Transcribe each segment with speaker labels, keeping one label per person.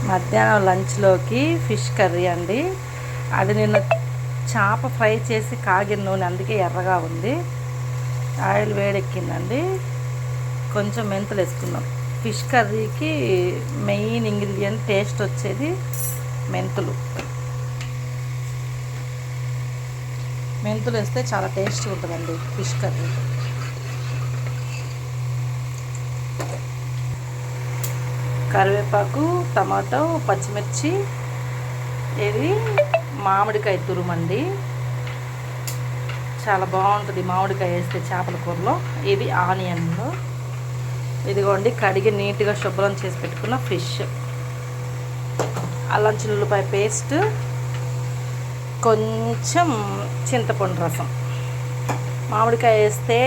Speaker 1: మధ్యాహ్నం లంచ్లోకి fish curry అండి. అది నిన్న చేప ఫ్రై చేసి కాగిన నూనె, అందుకే ఎర్రగా ఉంది. ఆయిల్ వేడెక్కిందండి. కొంచెం మెంతులు వేసుకున్నాం. ఫిష్ కర్రీకి మెయిన్ ఇంగ్రీడియంట్ టేస్ట్ వచ్చేది మెంతులు. మెంతులు వేస్తే చాలా టేస్ట్గా ఉంటుందండి ఫిష్ కర్రీ. కరివేపాకు, టమాటో, పచ్చిమిర్చి, ఇది మామిడికాయ తురుమండి. చాలా బాగుంటుంది మామిడికాయ వేస్తే చేపల కూరలో. ఇది ఆనియన్లు. ఇదిగోండి కడిగి నీట్గా శుభ్రం చేసి పెట్టుకున్న ఫిష్. అల్లం చిల్లుల్లిపాయ పేస్ట్, కొంచెం చింతపండు రసం. మామిడికాయ వేస్తే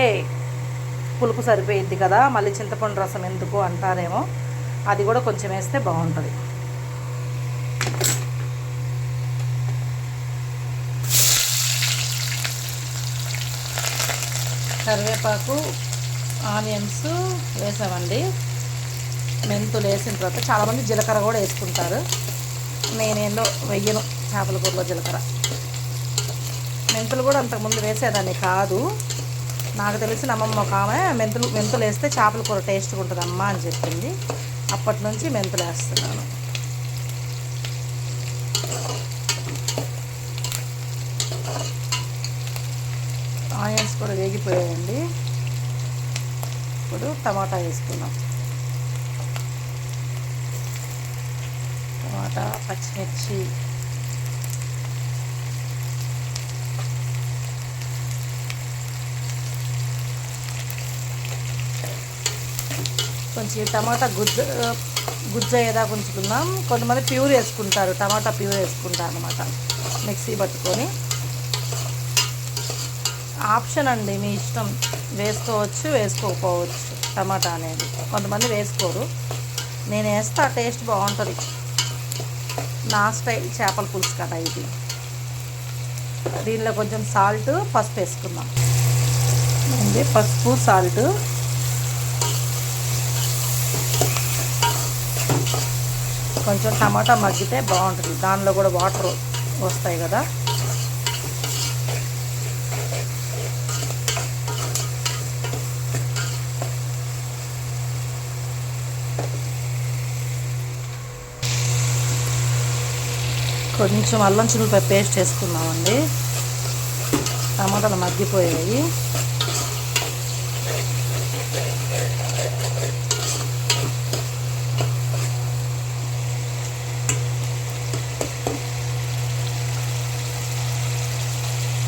Speaker 1: పులుపు సరిపోయిద్ది కదా, మళ్ళీ చింతపండు రసం ఎందుకు అంటారేమో, అది కూడా కొంచెం వేస్తే బాగుంటుంది. కరివేపాకు, ఆనియన్స్ వేసామండి. మెంతులు వేసిన తర్వాత చాలామంది జీలకర్ర కూడా వేసుకుంటారు. నేనేందో వెయ్యను చేపల కూరలో జీలకర్ర. మెంతులు కూడా అంతకుముందు వేసేదాన్ని కాదు. నాకు తెలిసిన అమ్మమ్మ ఒక ఆమె మెంతులు వేస్తే చేపల కూర టేస్ట్గా ఉంటుంది అమ్మ అని చెప్పింది. అప్పటి నుంచి మెంతులు వేస్తున్నాను. ఆనియన్స్ కూడా వేగిపోయాయండి. ఇప్పుడు టమాటా వేసుకున్నాం. టమాటా, పచ్చిమిర్చి, కొంచెం టమాటా గుజ్జు అయ్యేదాకా ఉంచుకుందాం. కొంతమంది ప్యూర్ వేసుకుంటారు, టమాటా ప్యూర్ వేసుకుంటారు అన్నమాట. మిక్సీ పట్టుకొని, ఆప్షన్ అండి, మీ ఇష్టం. వేసుకోవచ్చు, వేసుకోకపోవచ్చు. టమాటా అనేది కొంతమంది వేసుకోరు, నేను వేస్తా. టేస్ట్ బాగుంటుంది. నా స్టైల్ చేపల పులుసు కదా ఇది. దీనిలో కొంచెం సాల్ట్, పసుపు వేసుకుందాం. పసుపు, సాల్ట్. కొంచెం టమాటా మగ్గితే బాగుంటుంది, దానిలో కూడా వాటర్ వస్తాయి కదా. కొంచెం అల్లం చిల్లిపాయ పేస్ట్ వేసుకున్నామండి. టమాటాలు మగ్గిపోయాయి.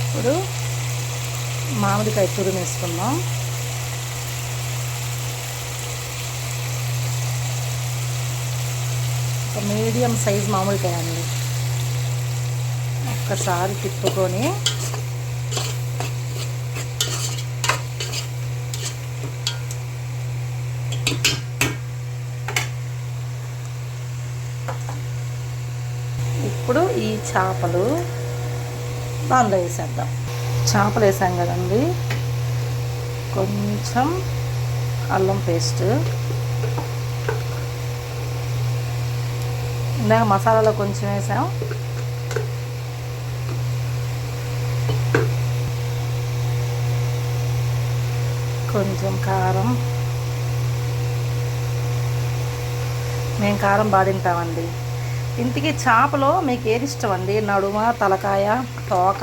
Speaker 1: ఇప్పుడు మామిడికాయ తురుము వేసుకుందాం. ఒక మీడియం సైజ్ మామిడికాయ అండి. ఒక్కసారి తిప్పుకొని ఇప్పుడు ఈ చేపలు దానిలో వేసేద్దాం. చేపలు వేసాం కదండి. కొంచెం అల్లం పేస్ట్, ఇందాక మసాలాలో కొంచెం వేసాం. కొంచెం కారం. మేము కారం బాగా తింటామండి. ఇంటికి చేపలో మీకు ఏది ఇష్టం అండి? నడుమ, తలకాయ, తోక?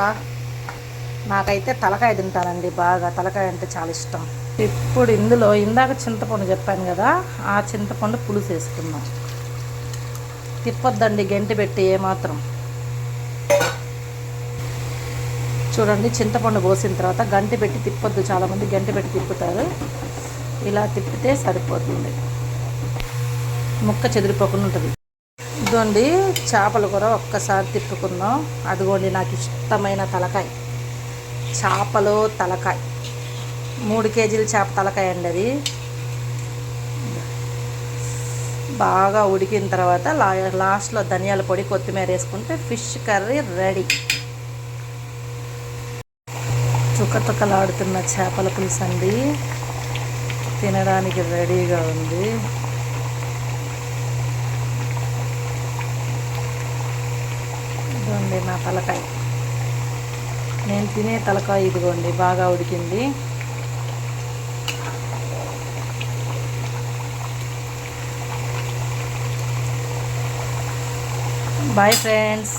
Speaker 1: నాకైతే తలకాయ తింటానండి బాగా. తలకాయ అంటే చాలా ఇష్టం. ఇప్పుడు ఇందులో ఇందాక చింతపండు చెప్పాను కదా, ఆ చింతపండు పులుసు వేసుకుందాం. తిప్పొద్దండి గంటి పెట్టి ఏమాత్రం. చూడండి, చింతపండు పోసిన తర్వాత గంటి పెట్టి తిప్పొద్దు. చాలామంది గంటి పెట్టి తిప్పుతారు. ఇలా తిప్పితే సరిపోతుంది, ముక్క చెదిరిపోకుండా ఉంటుంది. ఇదిగోండి చేపలు కూర ఒక్కసారి తిప్పుకుందాం. అదిగోండి నాకు ఇష్టమైన తలకాయ, చేపలు తలకాయ. 3 కేజీల చేప తలకాయ అండి అది. బాగా ఉడికిన తర్వాత లాస్ట్లో ధనియాల పొడి, కొత్తిమీర వేసుకుంటే ఫిష్ కర్రీ రెడీ. చుక్కలాడుతున్న చేపల పులుసు అండి, తినడానికి రెడీగా ఉంది. ఇదిగోండి నా తలకాయ, నేను తినే తలకాయ ఇదిగోండి బాగా ఉడికింది. Bye friends.